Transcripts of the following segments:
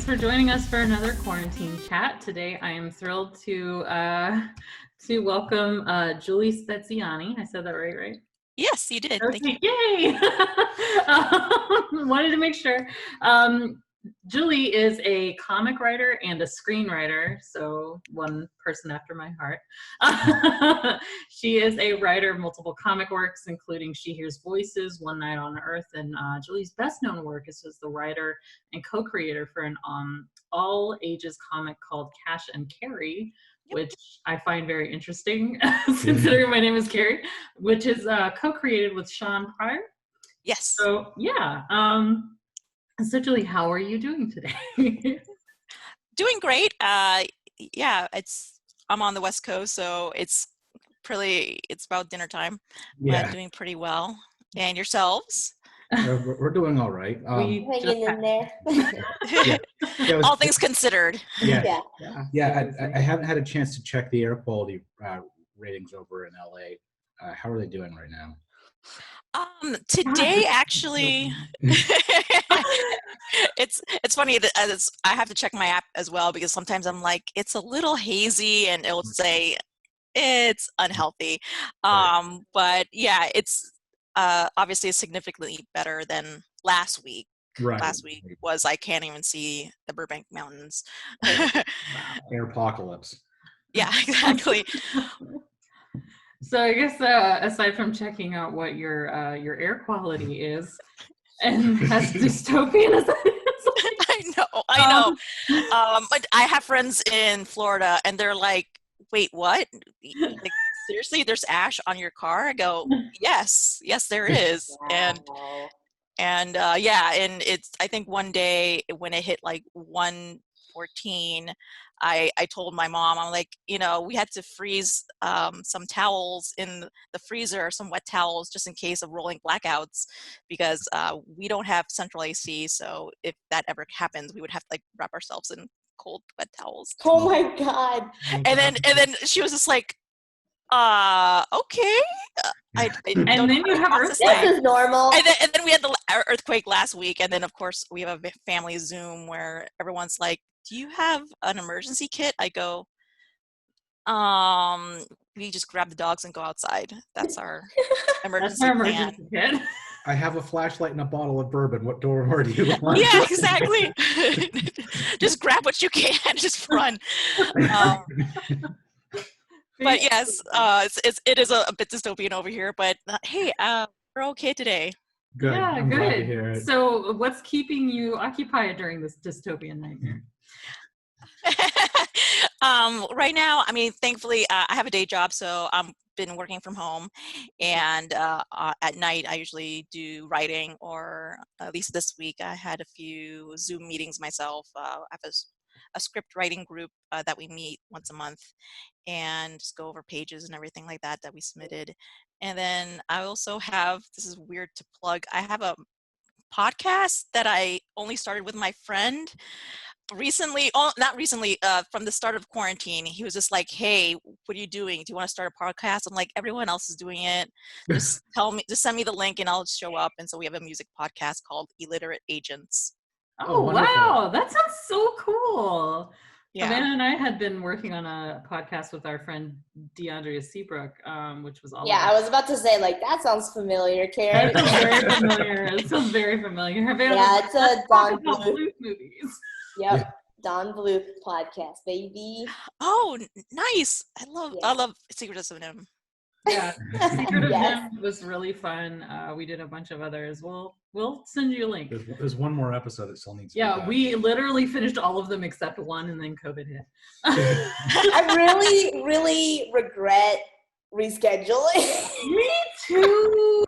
for joining us for another quarantine chat. Today, I am thrilled to welcome Giulie Speziani. I said that right? Yes, you did. Okay, Thank you. yay! Wanted to make sure. Giulie is a comic writer and a screenwriter, so one person after my heart. She is a writer of multiple comic works, including She Hears Voices, One Night on Earth, and Giulie's best-known work is as the writer and co-creator for an all-ages comic called Cash Carrie, which I find very interesting, considering my name is Carrie, which is co-created with Sean Pryor. Yes. So yeah. So Giulie, how are you doing today? Doing great. Yeah, I'm on the West Coast, so it's about dinner time. Yeah. But doing pretty well. And yourselves? We're doing all right. Hanging in there. All things considered. Yeah. I haven't had a chance to check the air quality ratings over in LA. How are they doing right now? Today actually, it's funny that I have to check my app as well, because sometimes I'm like, it's a little hazy and it'll say it's unhealthy. Right. But yeah, it's obviously significantly better than last week. Right. Last week was I can't even see the Burbank Mountains. Air apocalypse. Yeah, exactly. So I guess aside from checking out what your air quality is, and as dystopian as that is, I know. But I have friends in Florida, and they're like, "Wait, what? Like, seriously? There's ash on your car?" I go, "Yes, there is." Wow. And yeah, and it's, I think one day when it hit like 114, I told my mom, I'm like, we had to freeze some towels in the freezer, some wet towels, just in case of rolling blackouts, because we don't have central AC. So if that ever happens, we would have to like wrap ourselves in cold wet towels. Oh my God. And then she was just like, okay. and then you have This is normal. And then we had the earthquake last week, and then of course we have a family Zoom where everyone's like, "Do you have an emergency kit?" I go, "We just grab the dogs and go outside. That's our emergency plan." Kit. I have a flashlight and a bottle of bourbon. What door do you want? Yeah, exactly. Just grab what you can. Just run. But yes, it is a bit dystopian over here. But hey, we're okay today. Good. Yeah, I'm glad to hear good. it. So what's keeping you occupied during this dystopian nightmare? Right now, I mean, thankfully, I have a day job, so I've been working from home. And at night, I usually do writing, or at least this week, I had a few Zoom meetings myself. I have a script writing group that we meet once a month and just go over pages and everything like that we submitted. And then I also have, this is weird to plug, I have a podcast that I only started with my friend recently. Not recently, from the start of quarantine. He was just like, "Hey, what are you doing? Do you want to start a podcast?" I'm like, "Everyone else is doing it. Just just send me the link and I'll show up." And so we have a music podcast called Illiterate Agents. Oh, wow, that sounds so cool. Yeah. Savannah and I had been working on a podcast with our friend DeAndrea Seabrook, which was all I was about to say, like, that sounds familiar, Carrie. That sounds very familiar. It sounds very familiar. Yeah, it's a Don Bluth movies. Yep, Don Bluth podcast, baby. Oh, nice! I love Secrets of NIMH. Yeah, Secret of Yes. NIMH was really fun. We did a bunch of others. We'll send you a link. There's one more episode that still needs to be done. We literally finished all of them except one, and then COVID hit. I really, really regret rescheduling. Me too.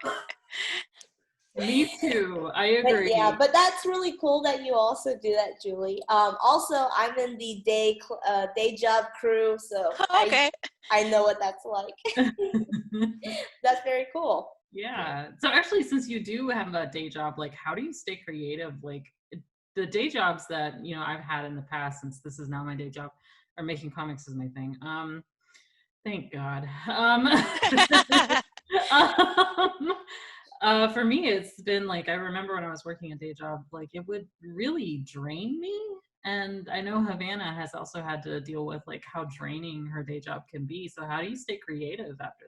Me too. I agree. But that's really cool that you also do that, Giulie. Also, I'm in the day job crew, so okay. I know what that's like. That's very cool. Yeah. So actually, since you do have a day job, like, how do you stay creative? Like, the day jobs that I've had in the past, since this is now my day job, are making comics is my thing. Thank God. For me, it's been like, I remember when I was working a day job, like, it would really drain me. And I know Havana has also had to deal with like how draining her day job can be. So how do you stay creative after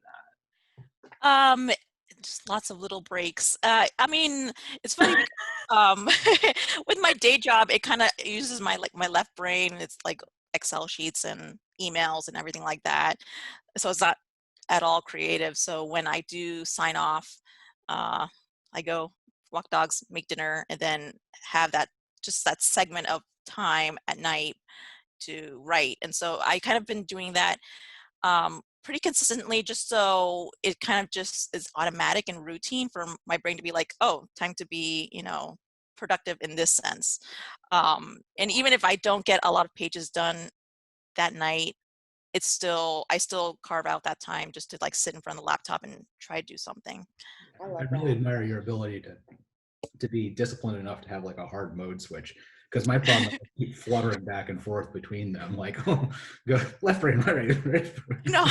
that? Just lots of little breaks. I mean, it's funny because with my day job, it kind of uses my left brain. It's like Excel sheets and emails and everything like that. So it's not at all creative. So when I do sign off, I go walk dogs, make dinner, and then have that segment of time at night to write. And so I kind of been doing that pretty consistently, just so it kind of just is automatic and routine for my brain to be like, oh, time to be, productive in this sense. And even if I don't get a lot of pages done that night, I still carve out that time just to like sit in front of the laptop and try to do something. I really admire your ability to be disciplined enough to have like a hard mode switch. Because my problem is I keep fluttering back and forth between them, like, oh, go left brain, right brain. No.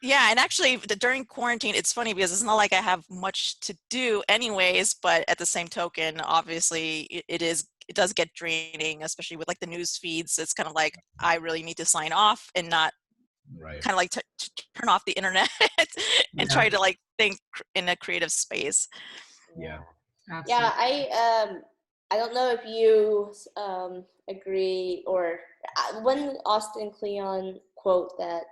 Yeah, and actually during quarantine, it's funny because it's not like I have much to do anyways, but at the same token, obviously it does get draining, especially with like the news feeds. It's kind of like I really need to sign off and not Right. kind of like to turn off the internet and try to like think in a creative space. Yeah. Absolutely. Yeah, I don't know if you agree, or one Austin Kleon quote that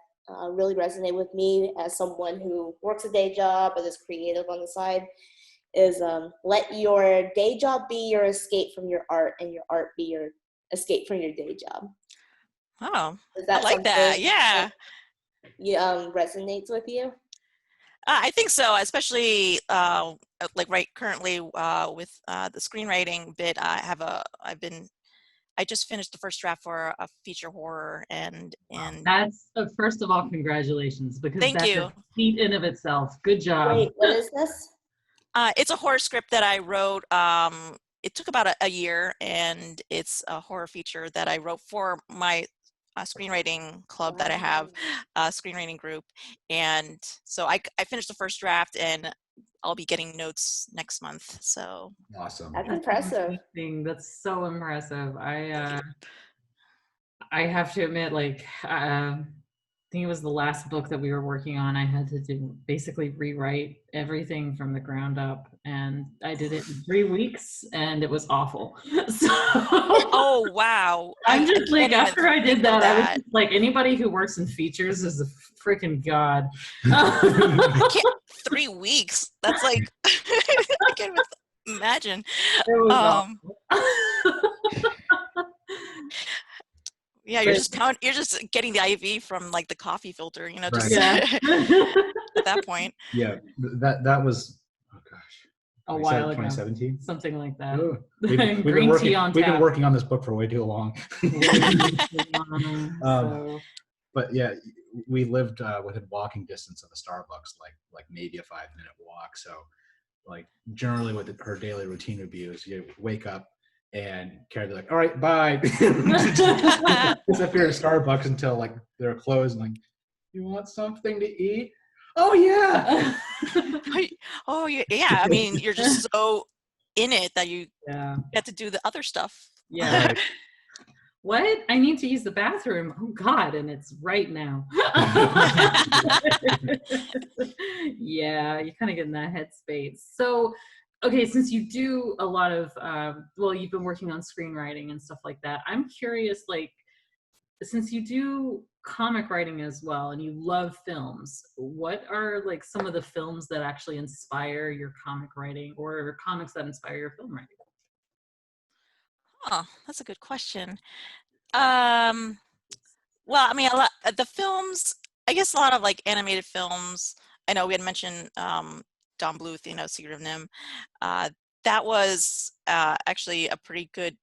really resonated with me as someone who works a day job but is creative on the side is let your day job be your escape from your art, and your art be your escape from your day job. Oh, Is that I like that. Yeah. Resonates with you? I think so, especially like currently with the screenwriting bit. I just finished the first draft for a feature horror, and That's first of all, congratulations, because thank that's you. a feat in of itself. Good job. Wait, what is this? It's a horror script that I wrote. It took about a year, and it's a horror feature that I wrote for my screenwriting club that I have, screenwriting group. And so I finished the first draft, and I'll be getting notes next month. So Awesome. That's impressive. That's so impressive. I have to admit, like, I think it was the last book that we were working on. I had to basically rewrite everything from the ground up, and I did it in 3 weeks, and it was awful. So, oh wow! I'm just like, after I did that, I was just like, anybody who works in features is a freaking god. I can't. 3 weeks. That's like I can't even imagine. It was awful. Yeah, you're just getting the IV from like the coffee filter, just right. at that point. Yeah, that was, oh gosh, a while ago. 2017? Something like that. Oh, we've been working on this book for way too long. But yeah, we lived within walking distance of a Starbucks, like maybe a 5-minute walk. So like generally what her daily routine would be is you wake up and Carrie be like, all right, bye. Disappear at Starbucks until like they're closed, and like, you want something to eat? Oh yeah. Oh yeah. I mean, you're just so in it that you get to do the other stuff. Yeah. What? I need to use the bathroom. Oh God, and it's right now. Yeah, you kind of get in that headspace. So, okay, since you do a lot of, you've been working on screenwriting and stuff like that, I'm curious, like, since you do comic writing as well and you love films, what are like some of the films that actually inspire your comic writing, or comics that inspire your film writing? Oh, that's a good question. Well, I mean, the films, I guess a lot of like animated films. I know we had mentioned Don Bluth, Secret of Nim. That was actually a pretty good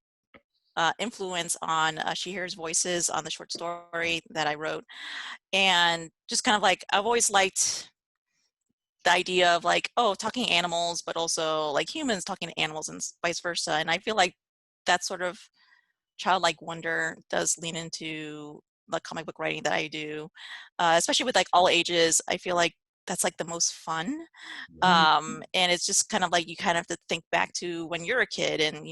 influence on She Hears Voices, on the short story that I wrote. And just kind of like, I've always liked the idea of like, oh, talking animals, but also like humans talking to animals and vice versa. And I feel like that sort of childlike wonder does lean into the comic book writing that I do, especially with like all ages. I feel like that's like the most fun. And it's just kind of like, you kind of have to think back to when you're a kid and,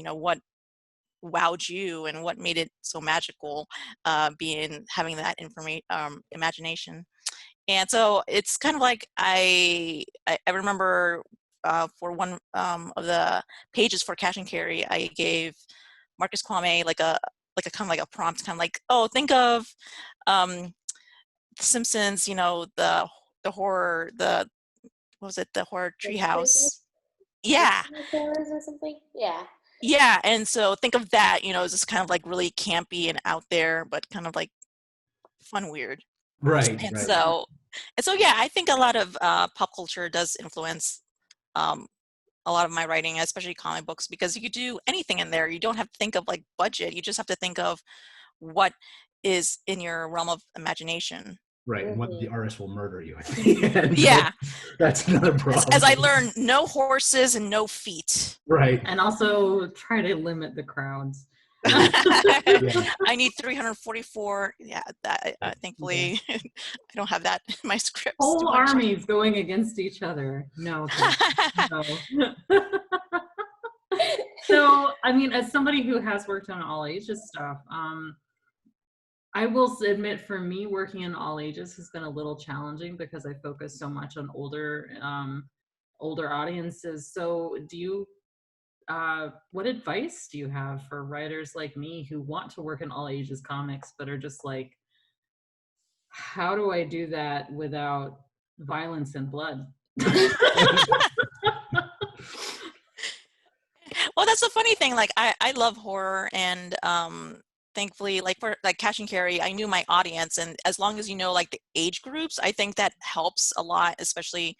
wowed you and what made it so magical, having that imagination. And so it's kind of like I remember for one of the pages for Cash and Carrie, I gave Marcus Kwame like a kind of like a prompt, kind of like, oh, think of The Simpsons, you know, the horror, what was it, the horror treehouse? Yeah. Or something? Yeah. Yeah, and so think of that, you know, as just kind of like really campy and out there, but kind of like fun, weird. Right. And Right. so yeah, I think a lot of pop culture does influence a lot of my writing, especially comic books, because you could do anything in there. You don't have to think of like budget. You just have to think of what is in your realm of imagination. Right, and what the artist will murder you at the end. Yeah. That's another problem. As I learned, no horses and no feet. Right. And also try to limit the crowds. I need 344. Yeah, that thankfully I don't have that in my scripts. Whole armies going against each other. No. No. So, I mean, as somebody who has worked on all ages stuff, I will admit, for me, working in all ages has been a little challenging because I focus so much on older audiences. So do you, what advice do you have for writers like me who want to work in all ages comics, but are just like, how do I do that without violence and blood? Well, that's the funny thing. Like, I love horror, and thankfully, like for like Cash and Carrie, I knew my audience, and as long as you know like the age groups, I think that helps a lot. Especially,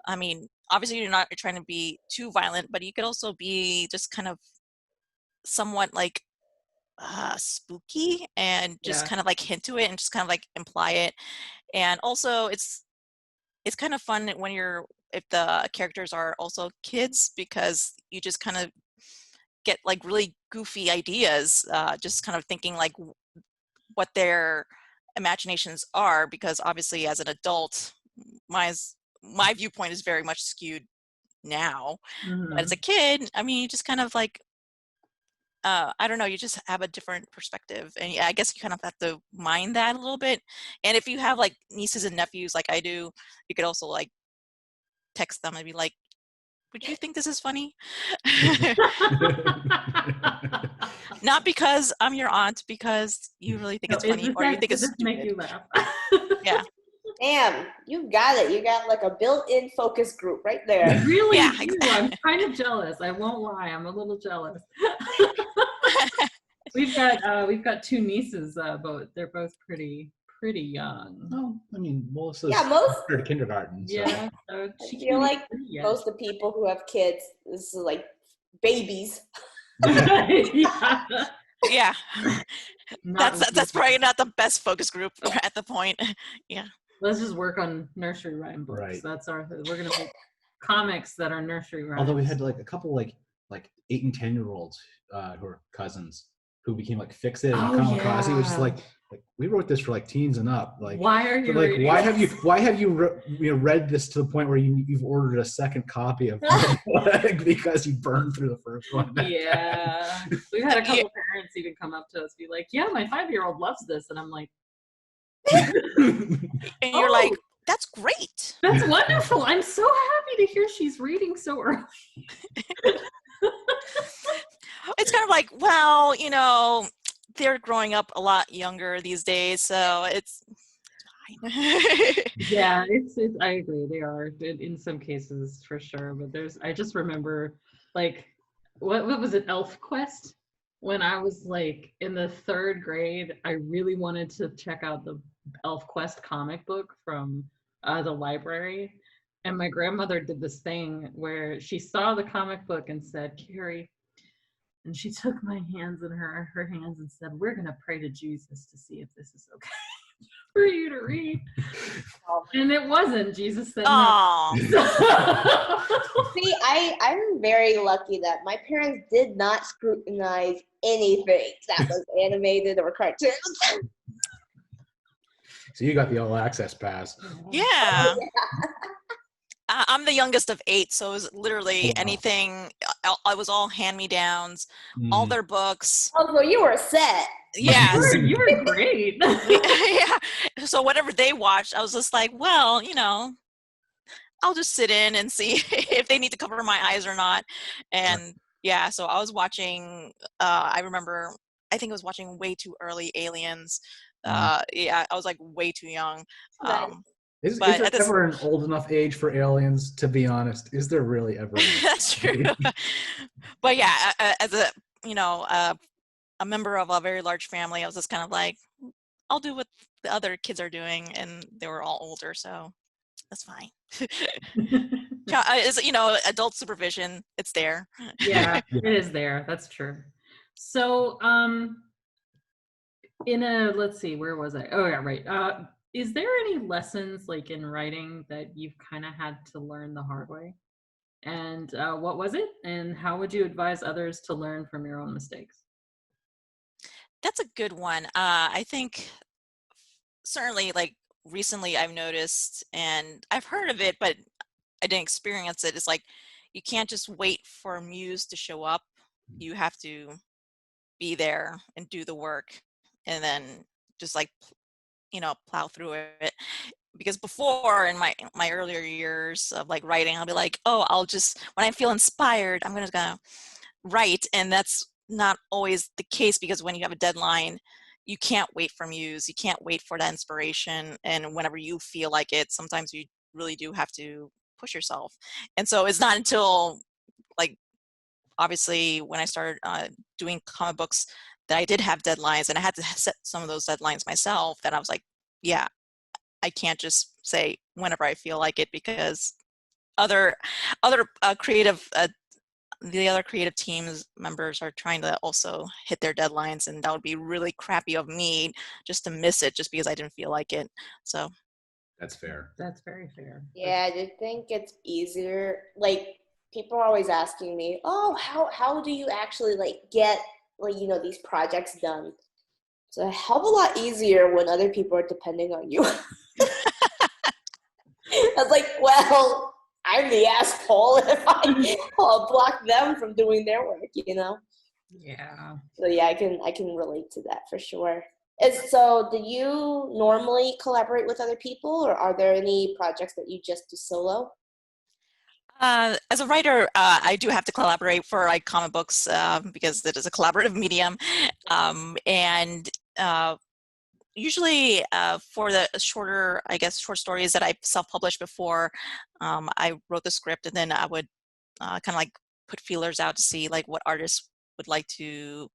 I mean, obviously you're trying to be too violent, but you could also be just kind of somewhat like spooky and just kind of like hint to it and just kind of like imply it. And also, it's kind of fun when if the characters are also kids, because you just kind of get like really goofy ideas, just kind of thinking like what their imaginations are, because obviously as an adult, my viewpoint is very much skewed now. But as a kid, I mean, you just kind of like, I don't know, you just have a different perspective. And yeah, I guess you kind of have to mind that a little bit. And if you have like nieces and nephews like I do, you could also like text them and be like, would you think this is funny? Not because I'm your aunt, because you really think it's funny, or you think it's stupid. Make you laugh. Yeah. Damn, you got it. You got like a built-in focus group right there. I really Yeah, do. exactly. I'm kind of jealous. I won't lie. I'm a little jealous. We've got two nieces, but they're both pretty young. Oh, I mean, Melissa's to kindergarten. So. Yeah. So I feel like most of the people who have kids, this is like babies. Yeah. Yeah. That's probably not the best focus group at the point. Yeah. Let's just work on nursery rhyme books. Right. We're gonna make comics that are nursery rhymes. Although we had like a couple like 8 and 10-year-olds who are cousins who became like fixated on Kamikaze, which is like we wrote this for like teens and up. Like, why are you like reading why have you read this to the point where you've ordered a second copy of because you burned through the first one? Yeah. We've had a couple parents even come up to us, be like, yeah, my 5-year-old loves this, and I'm like, And you're like, that's great. That's wonderful. I'm so happy to hear she's reading so early. It's kind of like, well, you know, they're growing up a lot younger these days, so it's fine. Yeah, it's I agree. They are in some cases for sure, but I just remember like what was it, Elf Quest? When I was like in the 3rd grade, I really wanted to check out the Elf Quest comic book from the library, and my grandmother did this thing where she saw the comic book and said, Carrie, and she took my hands in her hands and said, we're gonna pray to Jesus to see if this is okay for you to read. And it wasn't. Jesus said no. See, I'm very lucky that my parents did not scrutinize anything that was animated or cartoons. So you got the all access pass. Yeah. I'm the youngest of 8, so it was literally Wow. anything. I was all hand-me-downs, all Mm. their books. Oh, so you were set. Yes. You were great. Yeah. So whatever they watched, I was just like, well, I'll just sit in and see if they need to cover my eyes or not. And yeah, so I was watching, I remember, I think I was watching way too early Aliens. Yeah, I was like way too young. Nice. Is But there at this, ever an old enough age for aliens, to be honest? Is there really ever an that's true. But yeah, as a member of a very large family, I was just kind of like, I'll do what the other kids are doing, and they were all older, so that's fine. Is adult supervision, it's there. Yeah, it is there. That's true. So, let's see, where was I? Oh yeah, right. Is there any lessons like in writing that you've kind of had to learn the hard way? And what was it? And how would you advise others to learn from your own mistakes? That's a good one. I think certainly, like, recently I've noticed, and I've heard of it, but I didn't experience it. It's like you can't just wait for a muse to show up. You have to be there and do the work, and then just like plow through it. Because before, in my earlier years of like writing, I'll be like, oh, I'll just, when I feel inspired, I'm gonna write, and that's not always the case, because when you have a deadline, you can't wait for muse, you can't wait for that inspiration, and whenever you feel like it, sometimes you really do have to push yourself. And so it's not until, like, obviously when I started doing comic books, that I did have deadlines, and I had to set some of those deadlines myself, that I was like, yeah, I can't just say whenever I feel like it, because other creative the other creative teams members are trying to also hit their deadlines, and that would be really crappy of me just to miss it just because I didn't feel like it. So That's fair. That's very fair. Yeah, I think it's easier. Like, people are always asking me, "Oh, how do you actually like get these projects done?" It's a hell of a lot easier when other people are depending on you. I was like, well, I'm the asshole if I block them from doing their work, Yeah. So yeah, I can relate to that for sure. So do you normally collaborate with other people, or are there any projects that you just do solo? as a writer, I do have to collaborate for like comic books, because it is a collaborative medium, and usually for the shorter, I guess, short stories that I self-published before, I wrote the script, and then I would kind of like put feelers out to see like what artists would like to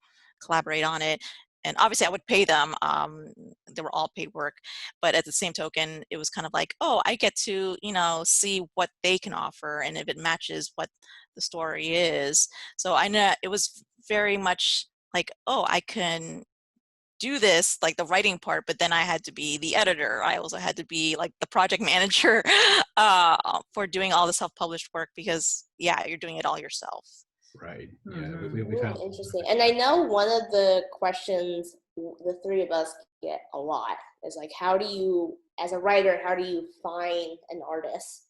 collaborate on it. And obviously I would pay them. They were all paid work, but at the same token, it was kind of like, oh, I get to, see what they can offer, and if it matches what the story is. So I know it was very much like, oh, I can do this, like the writing part, but then I had to be the editor. I also had to be like the project manager for doing all the self-published work, because yeah, you're doing it all yourself. Right. Yeah. Mhm. We've had Interesting. And I know one of the questions the three of us get a lot is like, how do you, as a writer, how do you find an artist?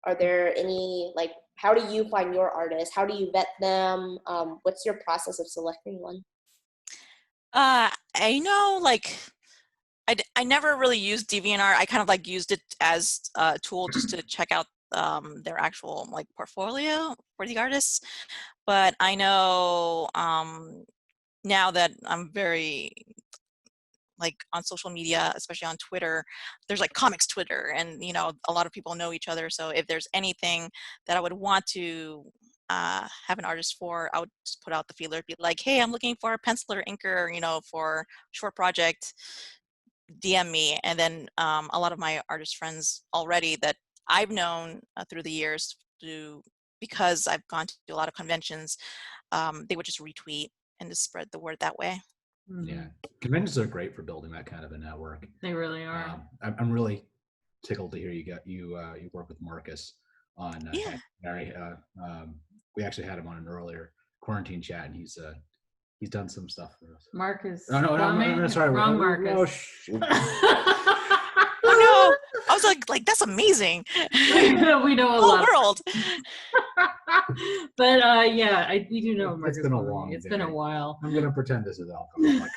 Are there any, like, how do you find your artist? How do you vet them? What's your process of selecting one? I know, like, I never really used DeviantArt. I kind of like used it as a tool just to check out their actual like portfolio for the artists. But I know now that I'm very like on social media, especially on Twitter, there's like comics Twitter, and a lot of people know each other. So if there's anything that I would want to have an artist for, I would just put out the feeler, be like, hey, I'm looking for a penciler, inker, for short project, DM me. And then a lot of my artist friends already that I've known through the years, because I've gone to a lot of conventions, they would just retweet and just spread the word that way. Yeah, conventions are great for building that kind of a network. They really are. I'm really tickled to hear you work with Marcus on Yeah. Cash Carrie. We actually had him on an earlier quarantine chat, and he's done some stuff for us. Marcus. No, sorry, Wrong no, Marcus. shoot. Oh I was like that's amazing. We know a Whole lot. world. But yeah, we do know It's been a long It's been a day. while. I'm gonna pretend this is alcoholic.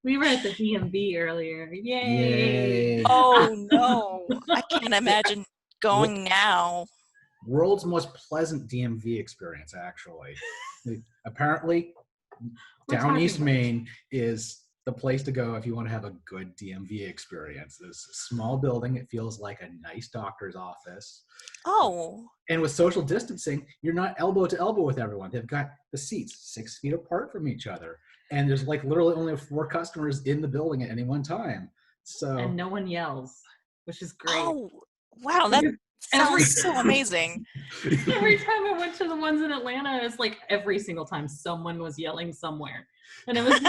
We were at the DMV earlier. Yay! Yay. Oh no, I can't imagine going now. World's most pleasant DMV experience, actually. Apparently, We're Down talking East about Maine is the place to go if you want to have a good DMV experience. This small building, it feels like a nice doctor's office. Oh. And with social distancing, you're not elbow to elbow with everyone. They've got the seats 6 feet apart from each other. And there's like literally only 4 customers in the building at any one time. So and no one yells, which is great. Oh, wow, that sounds so amazing. Every time I went to the ones in Atlanta, it's like every single time someone was yelling somewhere. And it was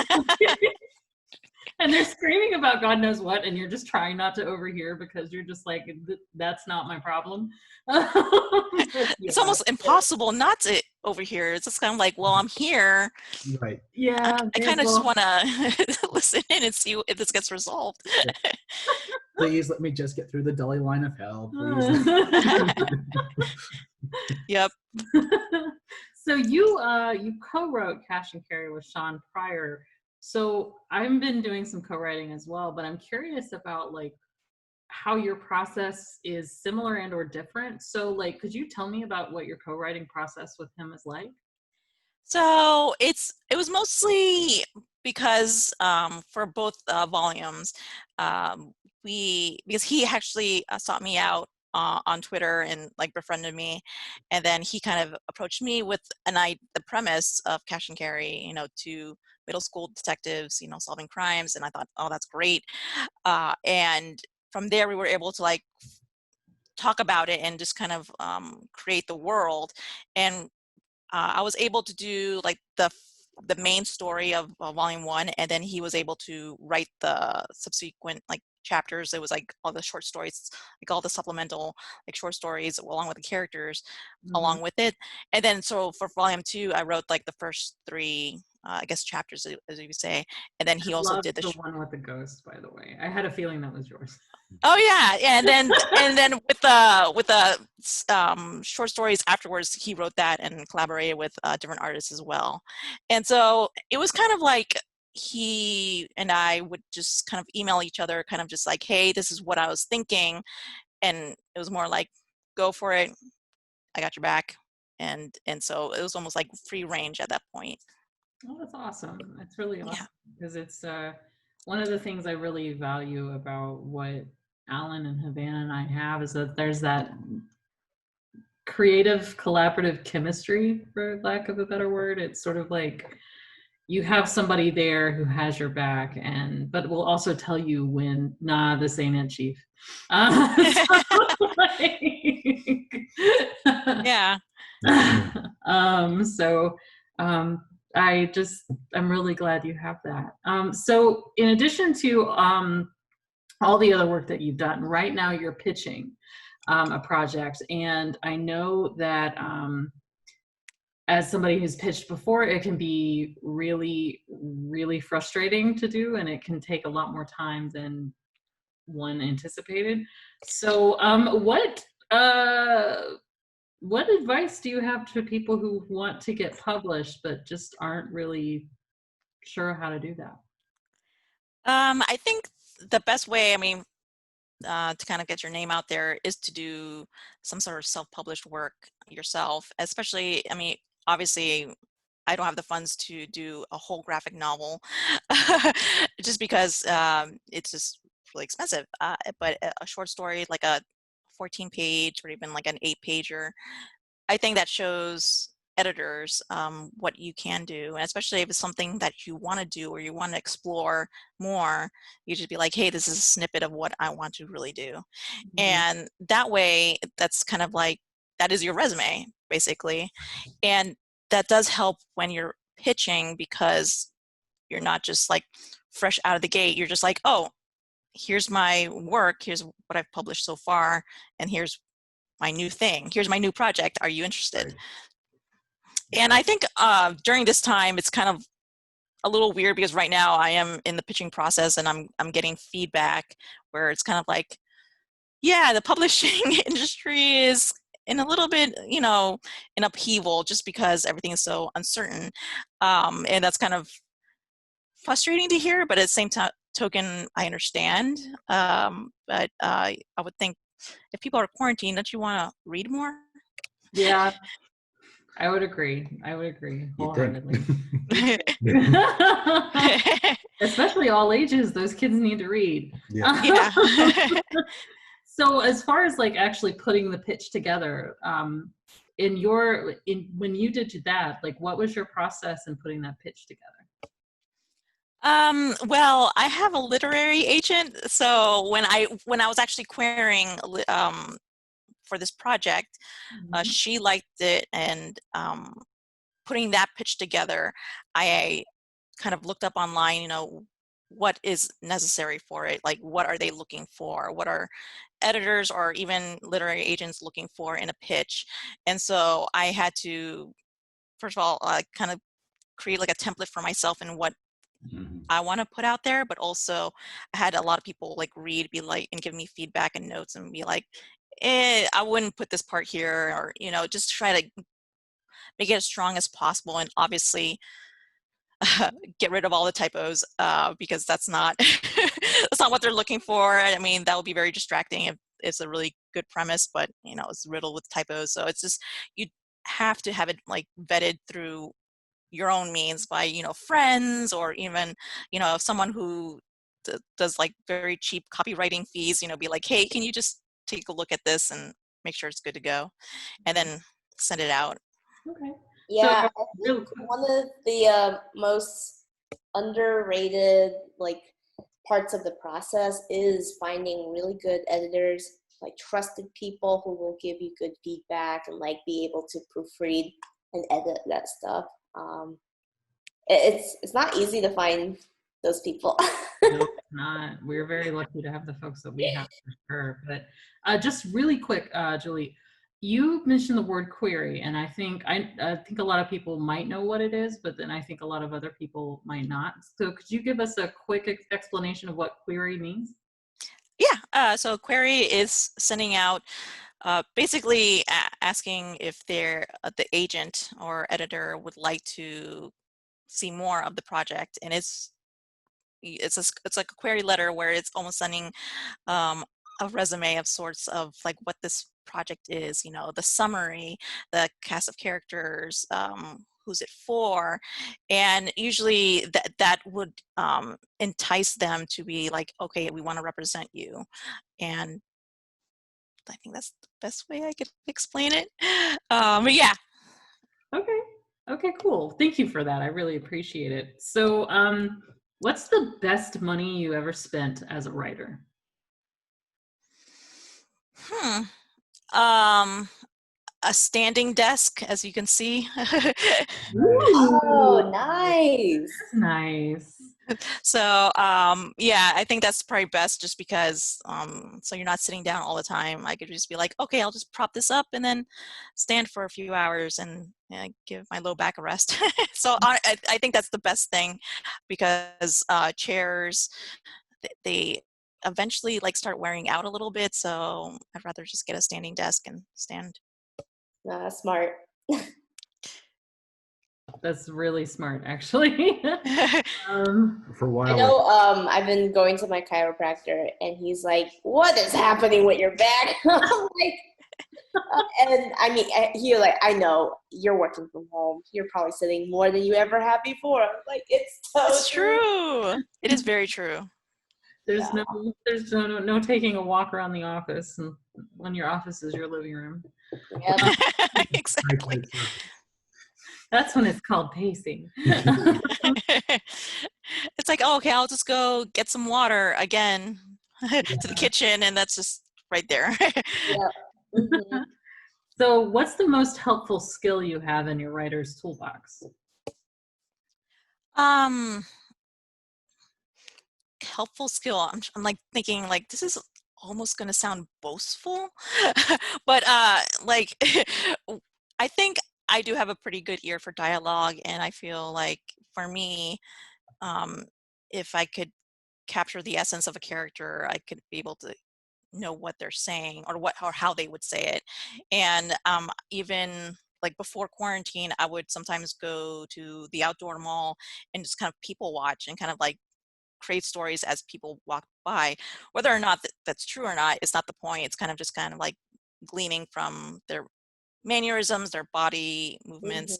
and they're screaming about God knows what, and you're just trying not to overhear because you're just like, that's not my problem. It's almost impossible not to overhear. It's just kind of like, well, I'm here. right. Yeah. I kind of just want to listen in and see if this gets resolved. Yeah. Please let me just get through the dully line of hell, please. Yep. So you co-wrote Cash and Carrie with Sean Pryor. So I've been doing some co-writing as well, but I'm curious about like how your process is similar and or different. So like, could you tell me about what your co-writing process with him is like? So it was mostly because for both volumes, because he actually sought me out on Twitter and like befriended me, and then he kind of approached me with the premise of Cash and Carrie, you know, to middle school detectives, you know, solving crimes, and I thought, oh, that's great, and from there we were able to like talk about it and just kind of create the world, and I was able to do like the main story of volume 1, and then he was able to write the subsequent like chapters. It was like all the short stories, like all the supplemental like short stories along with the characters along with it. And then so for volume 2, I wrote like the first 3 I guess chapters, as you say, and then he also did the one with the ghost, by the way. I had a feeling that was yours. Oh yeah, and then with the short stories afterwards, he wrote that and collaborated with different artists as well. And so it was kind of like he and I would just kind of email each other, kind of just like, hey, this is what I was thinking, and it was more like, go for it, I got your back, and so it was almost like free range at that point. Oh, that's awesome. That's really awesome, Yeah. because it's one of the things I really value about what Alan and Havana and I have is that there's that creative collaborative chemistry, for lack of a better word. It's sort of like you have somebody there who has your back, but will also tell you when, nah, this ain't it, chief. Yeah. I'm really glad you have that. So in addition to all the other work that you've done, right now you're pitching a project, and I know that as somebody who's pitched before, it can be really, really frustrating to do, and it can take a lot more time than one anticipated. So what advice do you have to people who want to get published but just aren't really sure how to do that? I think the best way, I mean, to kind of get your name out there is to do some sort of self-published work yourself, especially, I mean, obviously I don't have the funds to do a whole graphic novel just because it's just really expensive, but a short story like a 14-page or even like an 8-pager, I think that shows editors what you can do, and especially if it's something that you want to do or you want to explore more, you just be like, hey, this is a snippet of what I want to really do. And that way, that's kind of like, that is your resume basically, and that does help when you're pitching, because you're not just like fresh out of the gate. You're just like, oh, here's my work, here's what I've published so far, and here's my new thing, here's my new project, are you interested? Right. And I think during this time, it's kind of a little weird because right now I am in the pitching process and I'm getting feedback where it's kind of like, yeah, the publishing industry is in a little bit, in upheaval just because everything is so uncertain. And that's kind of frustrating to hear, but at the same token, I understand. But I would think if people are quarantined, don't you want to read more? Yeah, I would agree. Wholeheartedly. Especially all ages, those kids need to read. Yeah. Yeah. So as far as like actually putting the pitch together, when you did that, like what was your process in putting that pitch together? Well, I have a literary agent, so when I was actually querying for this project, she liked it, and putting that pitch together, I kind of looked up online, what is necessary for it, like what are they looking for, what are editors or even literary agents looking for in a pitch. And so I had to, first of all, kind of create like a template for myself and what I want to put out there, but also I had a lot of people like read, be like, and give me feedback and notes and be like, I wouldn't put this part here, or, just try to make it as strong as possible. And obviously get rid of all the typos, because that's not, that's not what they're looking for. I mean, that would be very distracting if it's a really good premise, but it's riddled with typos. So it's just, you have to have it like vetted through your own means by, friends, or even, someone who does like very cheap copywriting fees, be like, hey, can you just take a look at this and make sure it's good to go, and then send it out. Okay. Yeah, So, I think one of the most underrated parts of the process is finding really good editors, like trusted people who will give you good feedback and be able to proofread and edit that stuff. It's not easy to find those people. No, it's not. We're very lucky to have the folks that we have, for sure. But just really quick, Giulie, you mentioned the word query, and I think a lot of people might know what it is, but then I think a lot of other people might not. So could you give us a quick explanation of what query means? Yeah, so query is sending out, basically asking if the agent or editor would like to see more of the project, and it's like a query letter where it's almost sending a resume of sorts of like what this project is, the summary, the cast of characters, who's it for, and usually that would entice them to be like, okay, we want to represent you. And I think that's the best way I could explain it. But yeah. Okay, cool. Thank you for that. I really appreciate it. So what's the best money you ever spent as a writer? A standing desk, as you can see. Oh, nice. That's nice. So yeah, I think that's probably best, just because so you're not sitting down all the time. I could just be like, okay, I'll just prop this up and then stand for a few hours and give my low back a rest. So I think that's the best thing, because chairs, they eventually start wearing out a little bit. So I'd rather just get a standing desk and stand. Smart. That's really smart, actually. For a while. I know I've been going to my chiropractor, and he's like, what is happening with your back? I'm like, and I mean, I know you're working from home. You're probably sitting more than you ever have before. Like, it's so true. It is very true. There's no taking a walk around the office, and when your office is your living room. Yep. Exactly. That's when it's called pacing. It's like, oh, okay, I'll just go get some water again to the kitchen, and that's just right there. Yeah. Mm-hmm. So what's the most helpful skill you have in your writer's toolbox? Helpful skill. I'm like thinking like, this is almost going to sound boastful, but like I think I do have a pretty good ear for dialogue, and I feel like for me, if I could capture the essence of a character, I could be able to know what they're saying or how they would say it. And even like before quarantine, I would sometimes go to the outdoor mall and just kind of people watch and kind of like create stories as people walk by. Whether or not that's true or not, it's not the point. It's kind of like gleaning from their mannerisms, their body movements,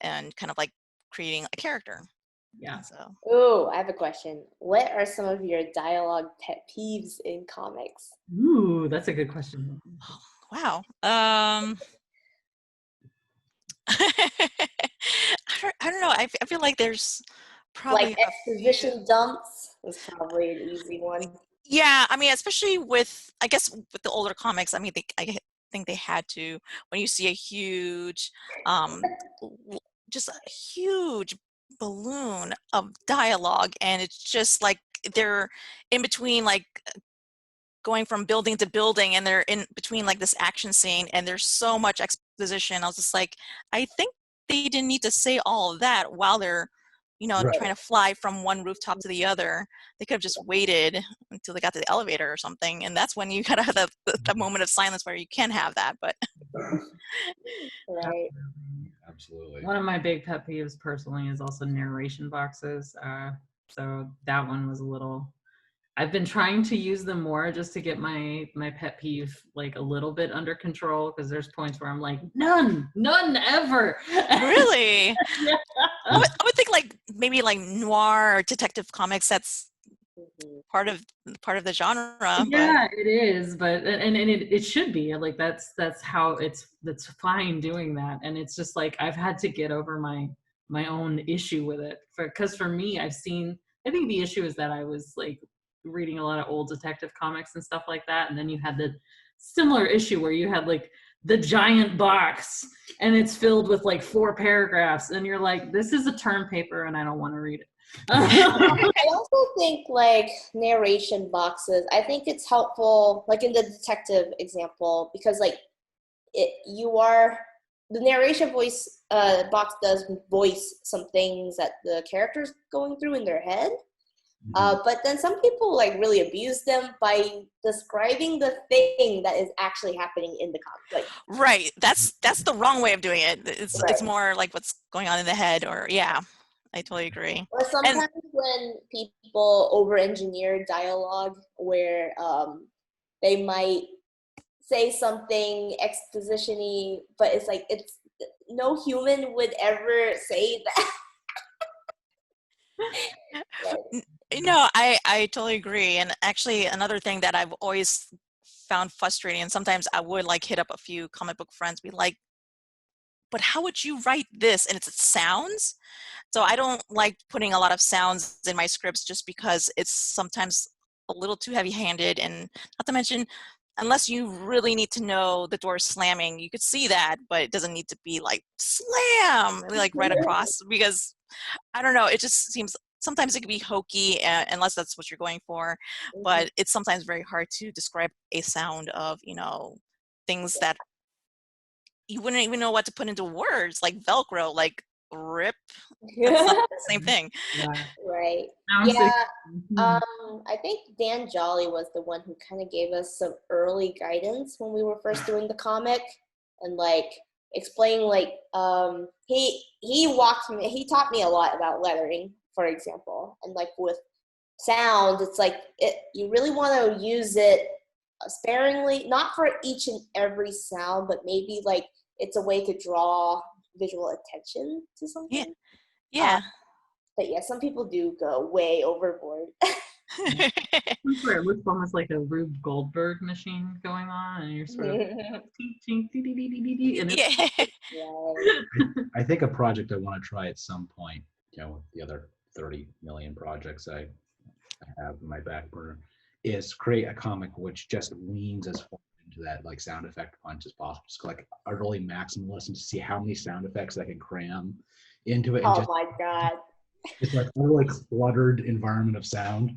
and kind of like creating a character. Yeah. So. Oh, I have a question. What are some of your dialogue pet peeves in comics? Ooh, that's a good question. Wow. I don't know. I feel like there's probably Like exposition dumps was probably an easy one. Yeah, I mean, especially with, I guess, with the older comics. I mean, I think they had to. When you see a huge, just a huge balloon of dialogue, and it's just like they're in between, like going from building to building, and they're in between like this action scene, and there's so much exposition. I was just like, I think they didn't need to say all of that while they're, Right. trying to fly from one rooftop to the other. They could have just waited until they got to the elevator or something, and that's when you gotta have the moment of silence where you can have that. But Right. Absolutely. One of my big pet peeves personally is also narration boxes. So that one was a little, I've been trying to use them more just to get my pet peeve like a little bit under control, because there's points where I'm like, none ever. really, Yeah. I would think like maybe like noir or detective comics. That's part of the genre. Yeah, it is, but and it should be like that's how that's fine doing that, and it's just like I've had to get over my own issue with it, because for me, I think the issue is that I was like reading a lot of old detective comics and stuff like that, and then you had the similar issue where you had like the giant box and it's filled with like 4 paragraphs, and you're like, this is a term paper and I don't want to read it. I also think like narration boxes, I think it's helpful, like in the detective example, because like the narration voice box does voice some things that the character's going through in their head. But then some people like really abuse them by describing the thing that is actually happening in the comic. Like, right, that's the wrong way of doing it. It's Right. more like what's going on in the head, or yeah, I totally agree. or sometimes when people over-engineer dialogue where they might say something exposition-y, but it's like no human would ever say that. No, I totally agree. And actually, another thing that I've always found frustrating, and sometimes I would like hit up a few comic book friends, be like, but how would you write this? And it's sounds. So I don't like putting a lot of sounds in my scripts just because it's sometimes a little too heavy-handed, and not to mention, unless you really need to know the door slamming, you could see that, but it doesn't need to be like slam, like right across, because I don't know, it just seems sometimes it can be hokey, unless that's what you're going for, but it's sometimes very hard to describe a sound of, things that you wouldn't even know what to put into words, like Velcro, like rip. That's not the same thing. Yeah. Right. Sounds Yeah. like- I think Dan Jolly was the one who kind of gave us some early guidance when we were first doing the comic, and like explaining like he taught me a lot about lettering, for example, and like with sound, it's like you really want to use it sparingly, not for each and every sound, but maybe like it's a way to draw visual attention to something. Yeah. But yeah, some people do go way overboard. It looks almost like a Rube Goldberg machine going on, and you're sort of and Yeah. I think a project I want to try at some point, with the other 30 million projects I have in my back burner, is create a comic which just leans as far into that like sound effect punch as possible. Just like utterly maximalist, and to see how many sound effects I can cram into it. And Oh my god. It's like a really cluttered environment of sound.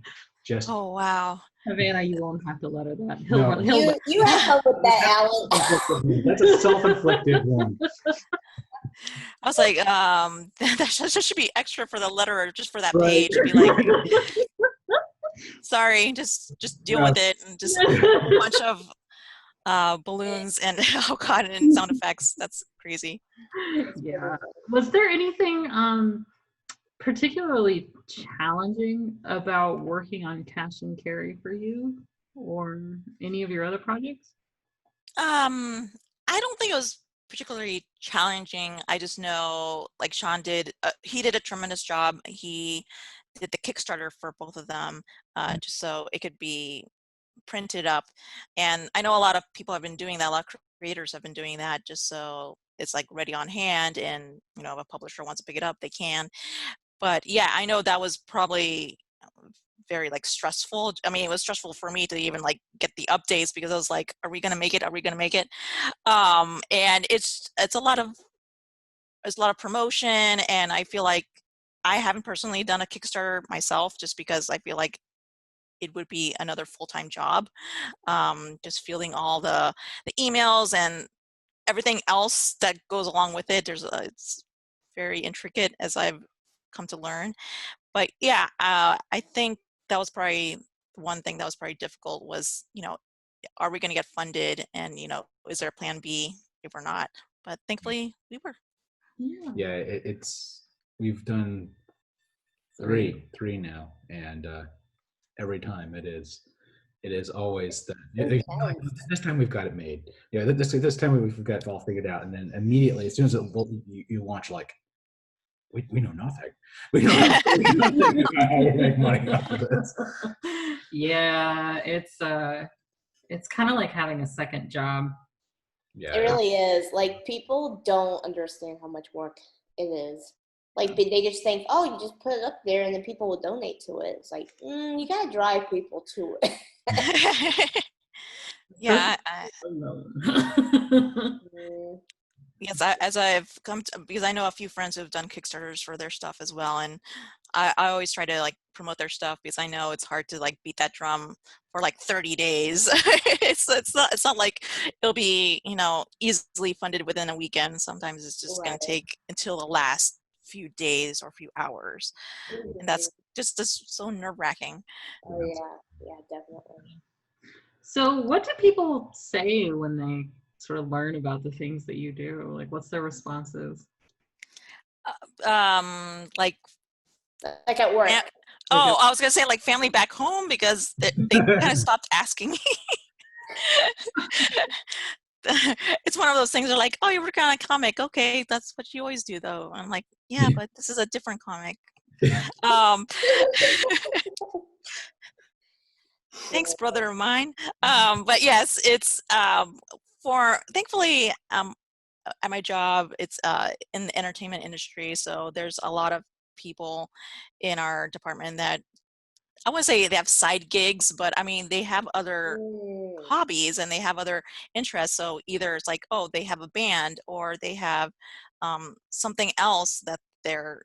Just Oh wow. Havana, you won't have to letter that. No. You have fun with that, Alan. that's a self-inflicted one. I was like, that should be extra for the letter or just for that Right. page. Be like, sorry, just deal with it, and just a bunch of balloons and oh god, and sound effects. That's crazy. Yeah. Was there anything particularly challenging about working on Cash and Carrie for you or any of your other projects? I don't think it was particularly challenging. I just know, like Sean did, he did a tremendous job. He did the Kickstarter for both of them, just so it could be printed up. And I know a lot of people have been doing that. A lot of creators have been doing that, just so it's like ready on hand. And you know, if a publisher wants to pick it up, they can. But yeah, I know that was probably very like stressful. I mean, it was stressful for me to even like get the updates because I was like, are we gonna make it? Are we gonna make it? And it's a lot of promotion, and I feel like I haven't personally done a Kickstarter myself just because I feel like it would be another full-time job. Just fielding all the emails and everything else that goes along with it. It's very intricate, as I've come to learn. But yeah, I think that was probably one thing that was probably difficult was, you know, are we going to get funded, and you know, is there a plan B if we're not? But thankfully we were. Yeah. Yeah, it's we've done three now, and every time it is always that this time we've got it made. Yeah, this time we've got it all figured out, and then immediately as soon as you launch, like we know nothing. We know nothing about how to make money off of this. Yeah, it's kind of like having a second job. Yeah, It really is. Like, people don't understand how much work it is. Like, they just think, oh, you just put it up there and then people will donate to it. It's like, you gotta drive people to it. Yeah, Mm. yes, as I've come to, because I know a few friends who have done Kickstarters for their stuff as well, and I always try to like promote their stuff because I know it's hard to like beat that drum for like 30 days. It's not like it'll be, you know, easily funded within a weekend. Sometimes it's just going Right. to take until the last few days or few hours, and that's just so nerve-wracking. Oh yeah, definitely. So what do people say when they sort of learn about the things that you do? Like, what's their responses? Like Like at work. oh, I was gonna say like family back home, because they kind of stopped asking me. It's one of those things. They're like, "Oh, you're working on a comic. Okay, that's what you always do, though." I'm like, "Yeah, but this is a different comic." Um, thanks, brother of mine. But yes, it's for thankfully at my job, it's in the entertainment industry, so there's a lot of people in our department that I wouldn't say they have side gigs, but I mean, they have other hobbies and they have other interests. So either it's like, oh, they have a band, or they have something else that they're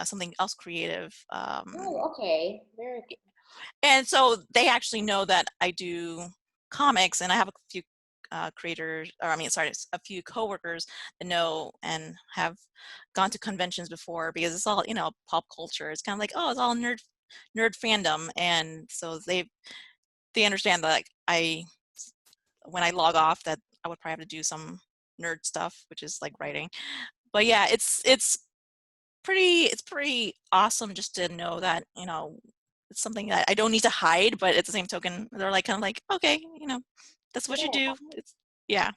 something else creative. Oh, okay. Very good. And so they actually know that I do comics, and I have a few creators, or I mean, sorry, a few coworkers that know and have gone to conventions before, because it's all, you know, pop culture. It's kind of like, oh, it's all nerd fandom, and so they understand that, like, when I log off, that I would probably have to do some nerd stuff, which is like writing. But yeah, it's pretty awesome just to know that, you know, it's something that I don't need to hide, but at the same token, they're like kind of like, okay, you know, that's what you Yeah. do. It's yeah.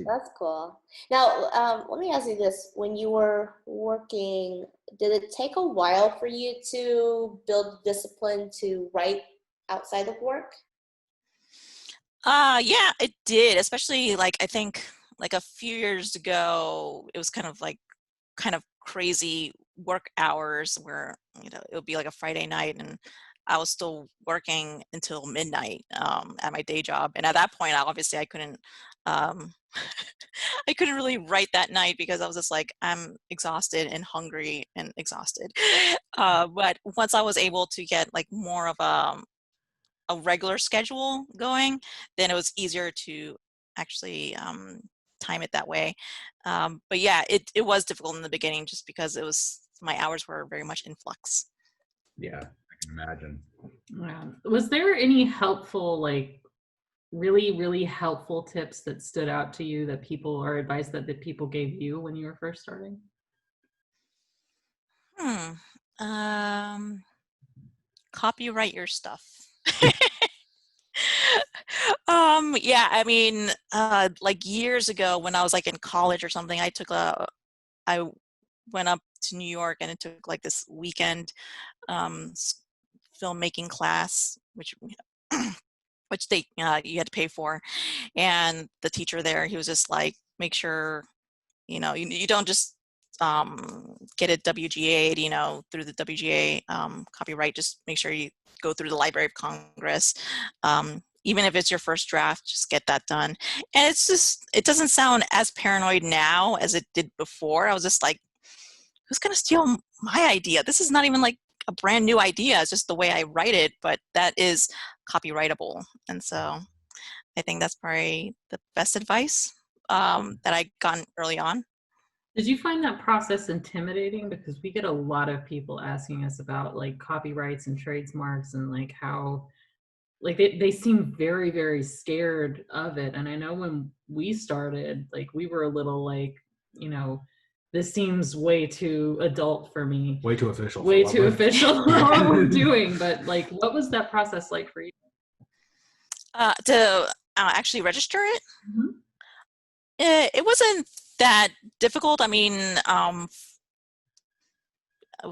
That's cool. Now, let me ask you this. When you were working, did it take a while for you to build discipline to write outside of work? Yeah, it did. Especially like I think like a few years ago, it was kind of crazy work hours where, you know, it would be like a Friday night and I was still working until midnight at my day job. And at that point, obviously I couldn't um, I couldn't really write that night because I was just like, I'm exhausted and hungry and exhausted. But once I was able to get like more of a regular schedule going, then it was easier to actually time it that way. But yeah, it was difficult in the beginning just because my hours were very much in flux. Yeah, I can imagine. Yeah. Was there any helpful, like really, really helpful tips that stood out to you that people, or advice that people gave you when you were first starting? Copyright your stuff. Yeah, I mean, like years ago when I was like in college or something, I went up to New York and it took like this weekend filmmaking class, which which they you had to pay for, and the teacher there, he was just like, make sure you don't just get it WGA'd, through the WGA copyright. Just make sure you go through the Library of Congress. Even if it's your first draft, just get that done. And it doesn't sound as paranoid now as it did before. I was just like, who's going to steal my idea? This is not even like a brand new idea. It's just the way I write it, but that is copyrightable. And so I think that's probably the best advice that I got early on. Did you find that process intimidating? Because we get a lot of people asking us about like copyrights and trademarks and like how like they seem very, very scared of it. And I know when we started, like we were a little like, this seems way too adult for me. Way too official. Way too official for what we're doing. But like, what was that process like for you? To actually register it? Mm-hmm. It wasn't that difficult. I mean,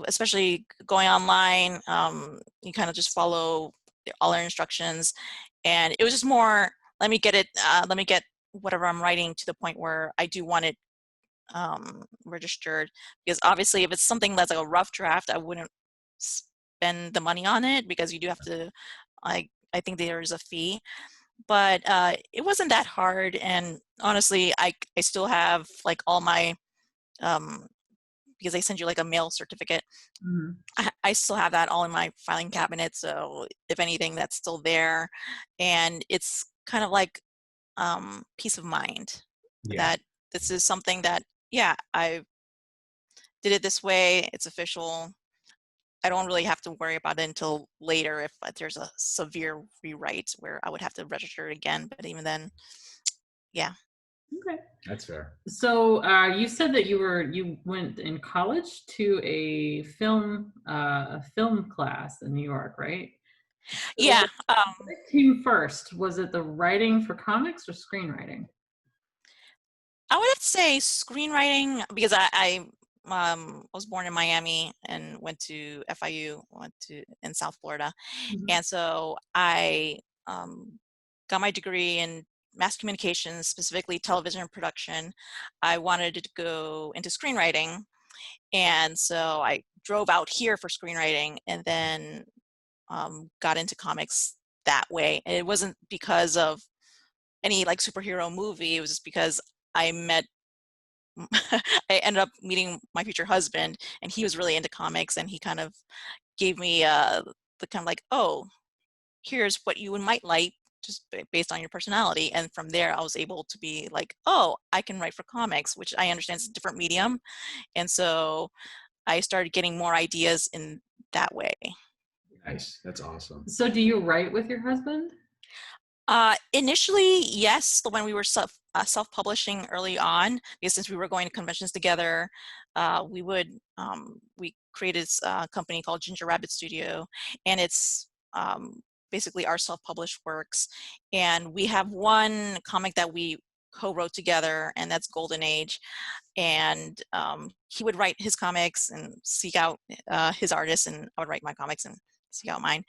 especially going online, you kind of just follow all our instructions, and it was just more, let me get whatever I'm writing to the point where I do want it registered, because obviously if it's something that's like a rough draft, I wouldn't spend the money on it, because you do have to, I think there's a fee. But it wasn't that hard, and honestly, I still have like all my because they send you like a mail certificate. Mm-hmm. I still have that all in my filing cabinet, so if anything, that's still there. And it's kind of like peace of mind that this is something that, yeah, I did it this way, it's official. I don't really have to worry about it until later if there's a severe rewrite where I would have to register it again. But even then, yeah. Okay. That's fair. So you said that you went in college to a film class in New York, right? Yeah. What came first? Was it the writing for comics or screenwriting? I would have to say screenwriting, because I was born in Miami and went to FIU, in South Florida. Mm-hmm. And so I got my degree in mass communications, specifically television production. I wanted to go into screenwriting, and so I drove out here for screenwriting, and then got into comics that way. And it wasn't because of any like superhero movie. It was just because I ended up meeting my future husband, and he was really into comics, and he kind of gave me the kind of like, oh, here's what you might like, just based on your personality. And from there, I was able to be like, oh, I can write for comics, which I understand is a different medium. And so I started getting more ideas in that way. Nice. That's awesome. So do you write with your husband? Initially, yes, when we were self-publishing early on, because since we were going to conventions together, we created a company called Ginger Rabbit Studio, and it's basically our self-published works. And we have one comic that we co-wrote together, and that's Golden Age. And he would write his comics and seek out his artists, and I would write my comics and seek out mine.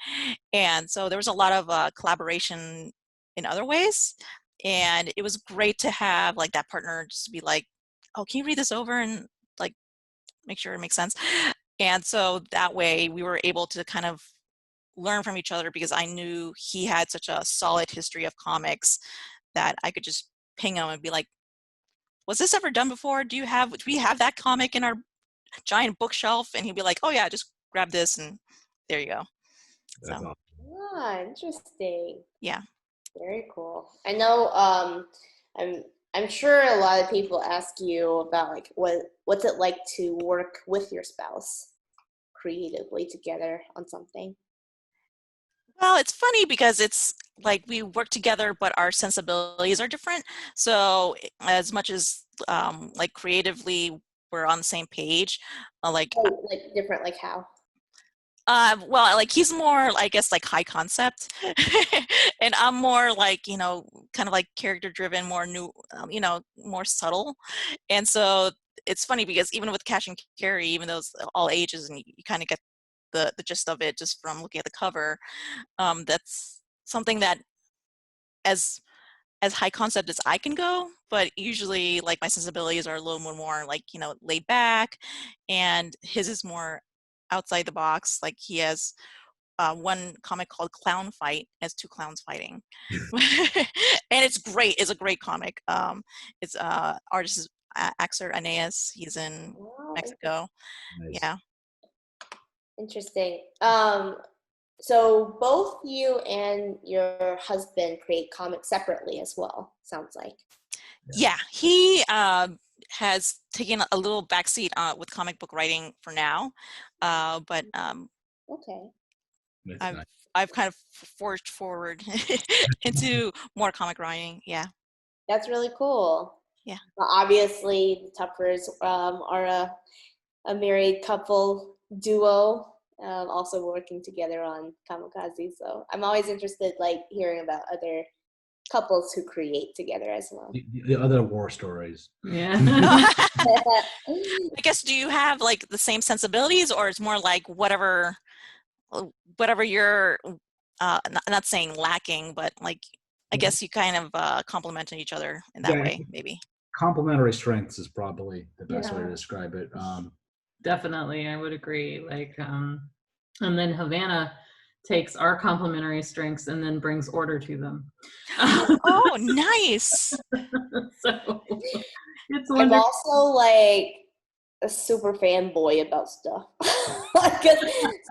And so there was a lot of collaboration in other ways, and it was great to have like that partner just to be like, oh, can you read this over and like make sure it makes sense. And so that way we were able to kind of learn from each other, because I knew he had such a solid history of comics that I could just ping him and be like, was this ever done before? Do we have that comic in our giant bookshelf? And he'd be like, oh yeah, just grab this and there you go. That's So awesome. Ah, interesting. yeah. Very cool. I know I'm sure a lot of people ask you about like what's it like to work with your spouse creatively together on something. Well, it's funny because it's like we work together, but our sensibilities are different. So as much as like creatively we're on the same page, like Oh, like different, like how? well, like he's more, I guess, like high concept, and I'm more like, you know, kind of like character driven, more new, you know, more subtle. And so it's funny because even with Cash and Carrie, even though it's all ages and you kind of get the gist of it just from looking at the cover, that's something that as high concept as I can go, but usually like my sensibilities are a little more like, you know, laid back, and his is more outside the box. Like he has one comic called Clown Fight. It has two clowns fighting. And it's great. It's a great comic. It's artist is Axel Aeneas. He's in Wow, Mexico. Nice. Yeah. interesting. So both you and your husband create comics separately as well, sounds like. Yeah, he has taken a little backseat with comic book writing for now, but Okay. That's I've nice. I've kind of forged forward into more comic writing. Yeah, That's really cool. yeah. Well, obviously, the Tuppers are a married couple duo, also working together on Kamikaze. So I'm always interested, like, hearing about other couples who create together as well. The other war stories. Yeah. I guess, do you have like the same sensibilities, or it's more like whatever you're not saying lacking, but like I guess you kind of complement each other in that Yeah, way, maybe. complementary strengths is probably the best way Yeah. to describe it. Definitely, I would agree. Like, and then Havana takes our complementary strengths and then brings order to them. Oh, nice. So it's I'm wonderful. also like a super fanboy about stuff. 'Cause-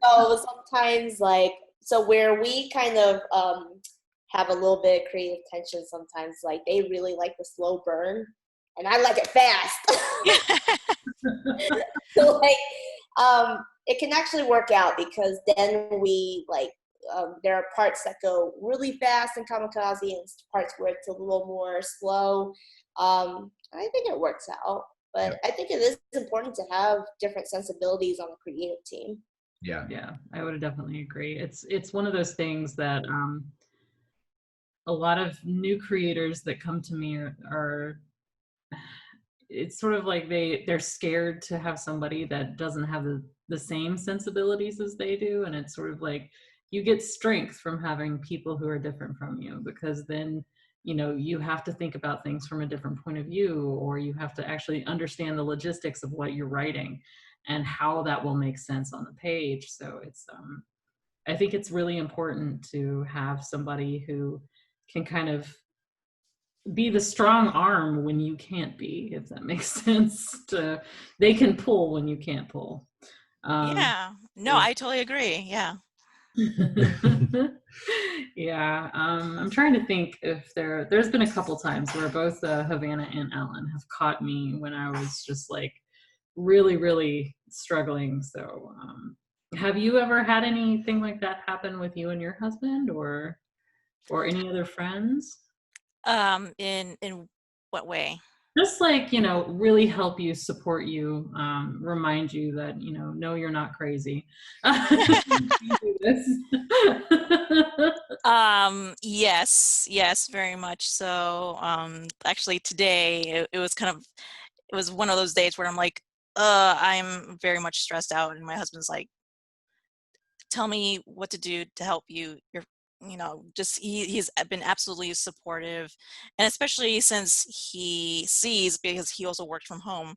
so sometimes like so where we kind of have a little bit of creative tension sometimes, like they really like the slow burn and I like it fast. So like it can actually work out because then we like there are parts that go really fast in Kamikaze and parts where it's a little more slow. I think it works out, but I think it is important to have different sensibilities on the creative team. Yeah. Yeah, I would definitely agree. It's one of those things that a lot of new creators that come to me are it's sort of like they're scared to have somebody that doesn't have the same sensibilities as they do, and it's sort of like you get strength from having people who are different from you, because then you know you have to think about things from a different point of view, or you have to actually understand the logistics of what you're writing and how that will make sense on the page. So it's I think it's really important to have somebody who can kind of be the strong arm when you can't be, if that makes sense. They can pull when you can't pull. Yeah. No, I totally agree. Yeah. Yeah, I'm trying to think if there's been a couple times where both Havana and Alan have caught me when I was just like really, really struggling. So have you ever had anything like that happen with you and your husband, or any other friends? In what way? Just like, you know, really help you, support you, remind you that, you know, you're not crazy. You do this. Yes, very much so. Actually today it was it was one of those days where I'm like, I'm very much stressed out, and my husband's like, tell me what to do to help you. You're, you know, just he's been absolutely supportive, and especially since he sees, because he also works from home,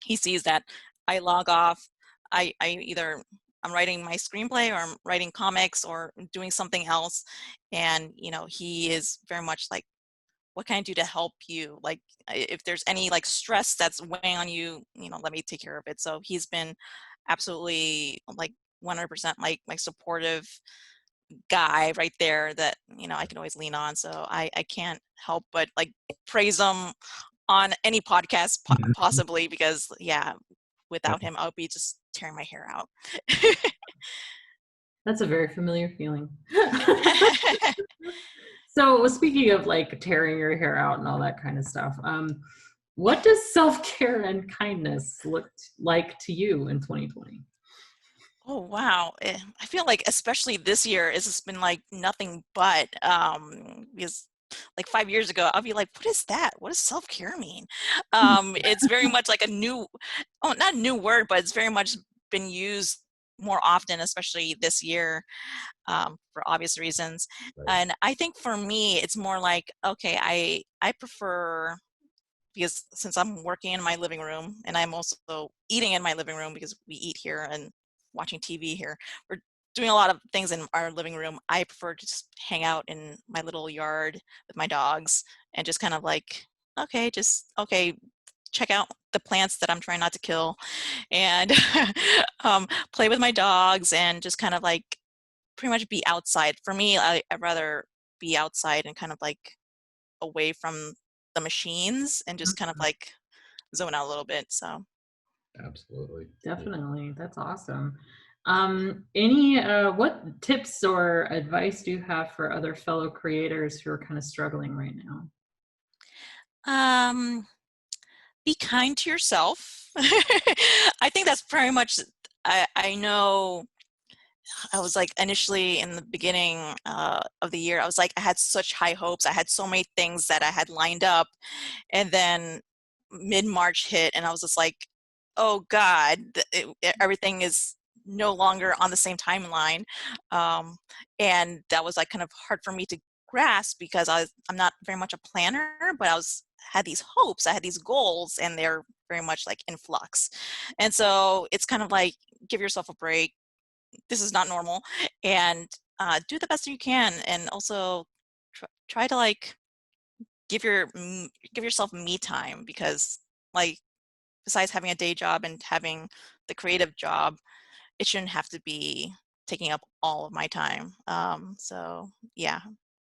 he sees that I log off. I either I'm writing my screenplay, or I'm writing comics, or doing something else, and you know, he is very much like, what can I do to help you? Like, if there's any like stress that's weighing on you, you know, let me take care of it. So he's been absolutely like 100% like supportive guy right there that, you know, I can always lean on. So I can't help but like praise him on any podcast possibly, because yeah, without him, I would be just tearing my hair out. That's a very familiar feeling. So speaking of like tearing your hair out and all that kind of stuff, what does self-care and kindness look like to you in 2020? Oh, wow. I feel like especially this year, it's just been like nothing but, because like 5 years ago, I'll be like, what is that? What does self-care mean? It's very much like not a new word, but it's very much been used more often, especially this year, for obvious reasons. Right. And I think for me, it's more like, okay, I prefer, because since I'm working in my living room and I'm also eating in my living room because we eat here and watching TV here, we're doing a lot of things in our living room. I prefer to just hang out in my little yard with my dogs and just kind of like, okay, check out the plants that I'm trying not to kill, and play with my dogs and just kind of like pretty much be outside. For me, I'd rather be outside and kind of like away from the machines and just kind of like zone out a little bit. So Absolutely. Definitely. That's awesome. What tips or advice do you have for other fellow creators who are kind of struggling right now? be kind to yourself. I think that's very much, I know I was like initially in the beginning of the year, I was like, I had such high hopes. I had so many things that I had lined up. And then mid-March hit and I was just like, oh God, everything is no longer on the same timeline. And that was like kind of hard for me to grasp because I'm not very much a planner, but had these hopes, I had these goals, and they're very much like in flux. And so it's kind of like, give yourself a break. This is not normal, and do the best you can. And also try to like give yourself me time, because like besides having a day job and having the creative job, it shouldn't have to be taking up all of my time. So yeah.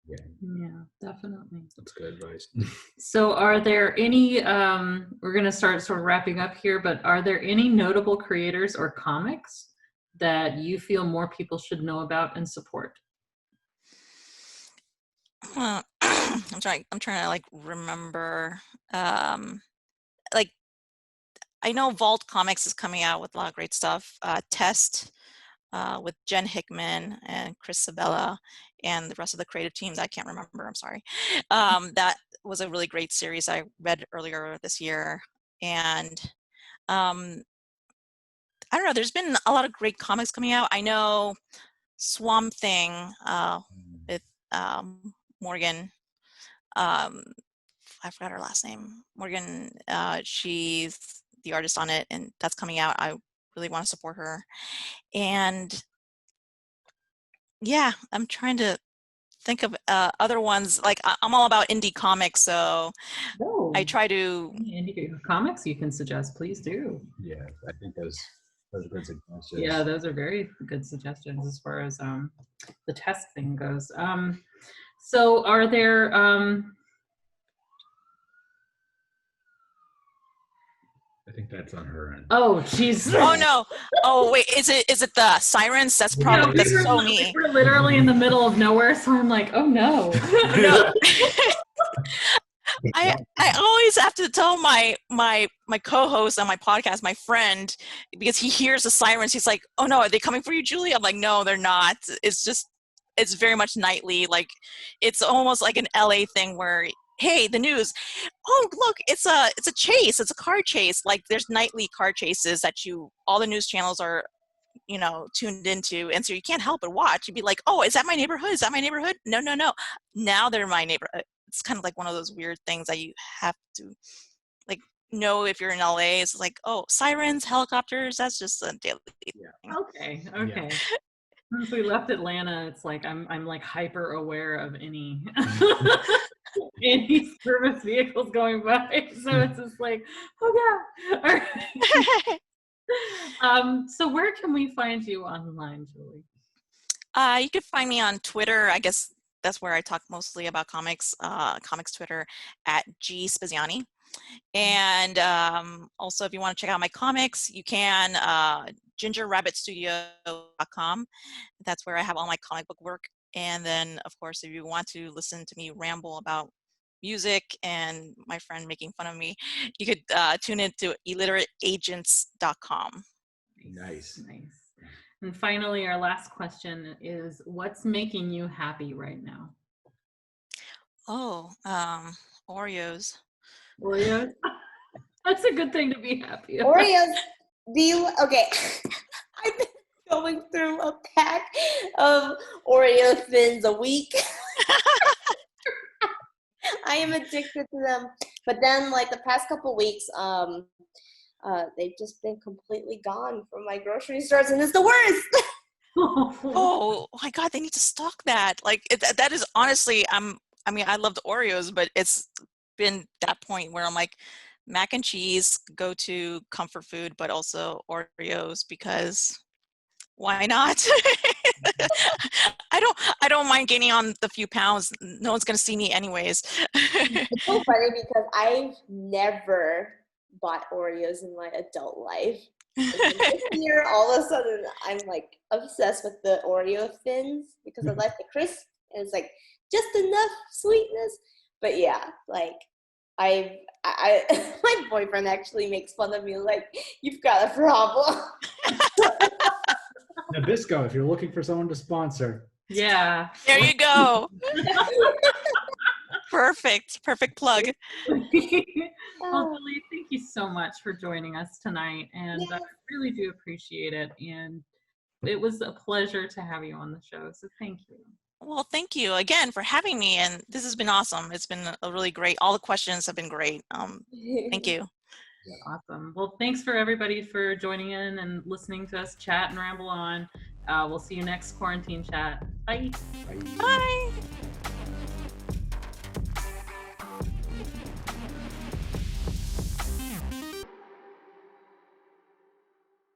Yeah, definitely. That's good advice. So are there any, we're going to start sort of wrapping up here, but are there any notable creators or comics that you feel more people should know about and support? I'm trying to like remember, like I know Vault Comics is coming out with a lot of great stuff. Test with Jen Hickman and Chris Sabella and the rest of the creative teams. I can't remember, I'm sorry. That was a really great series I read earlier this year. And I don't know, there's been a lot of great comics coming out. I know Swamp Thing with Morgan, I forgot her last name. Morgan, she's the artist on it, and that's coming out. I really want to support her. And yeah, I'm trying to think of other ones. Like I'm all about indie comics, so I try to. Indie comics you can suggest, please do. Yeah, I think those are good suggestions. Yeah, those are very good suggestions as far as the test thing goes. So are there I think that's on her end. oh jeez. Oh no. Oh wait, is it the sirens? That's probably that's so me. We're literally in the middle of nowhere, so I'm like, oh no. No. I always have to tell my co-host on my podcast, my friend, because he hears the sirens. He's like, "Oh no, are they coming for you, Julie?" I'm like, "No, they're not." It's very much nightly. Like it's almost like an LA thing where, hey, the news. Oh look, it's a chase. It's a car chase. Like there's nightly car chases that all the news channels are, tuned into, and so you can't help but watch. You'd be like, "Oh, is that my neighborhood? Is that my neighborhood?" No. Now they're my neighborhood. It's kind of like one of those weird things that you have to like know if you're in LA. It's like, oh, sirens, helicopters, that's just a daily thing. Okay. Yeah. Since we left Atlanta, it's like I'm like hyper aware of any service vehicles going by. So it's just like, oh yeah. All right. So where can we find you online, Julie? You can find me on Twitter. I guess that's where I talk mostly about comics. Comics Twitter at Giulie Speziani. And also, if you want to check out my comics, you can gingerrabbitstudio.com. That's where I have all my comic book work. And then, of course, if you want to listen to me ramble about music and my friend making fun of me, you could tune into illiterateagents.com. Nice. Nice. And finally, our last question is, what's making you happy right now? Oh, Oreos. Oreos? That's a good thing to be happy about. Oreos. Okay. I've been going through a pack of Oreo thins a week. I am addicted to them. But then, like, the past couple weeks, they've just been completely gone from my grocery stores, and it's the worst. Oh my God, they need to stock that. Like that is honestly, I mean, I love the Oreos, but it's been that point where I'm like, mac and cheese, go to comfort food, but also Oreos, because why not? I don't mind gaining on the few pounds. No one's gonna see me anyways. It's so funny because I've never bought Oreos in my adult life. And then this year, all of a sudden, I'm like obsessed with the Oreo thins because I like the crisp, and it's like just enough sweetness. But yeah, like I my boyfriend actually makes fun of me, like, you've got a problem. Nabisco, if you're looking for someone to sponsor. Yeah. There you go. Perfect plug. Well, Giulie, thank you so much for joining us tonight, and I really do appreciate it. And it was a pleasure to have you on the show, so thank you. Well, thank you again for having me, and this has been awesome. It's been a really great. All the questions have been great. Thank you. Awesome. Well, thanks for everybody for joining in and listening to us chat and ramble on. We'll see you next quarantine chat. Bye. Bye. Bye.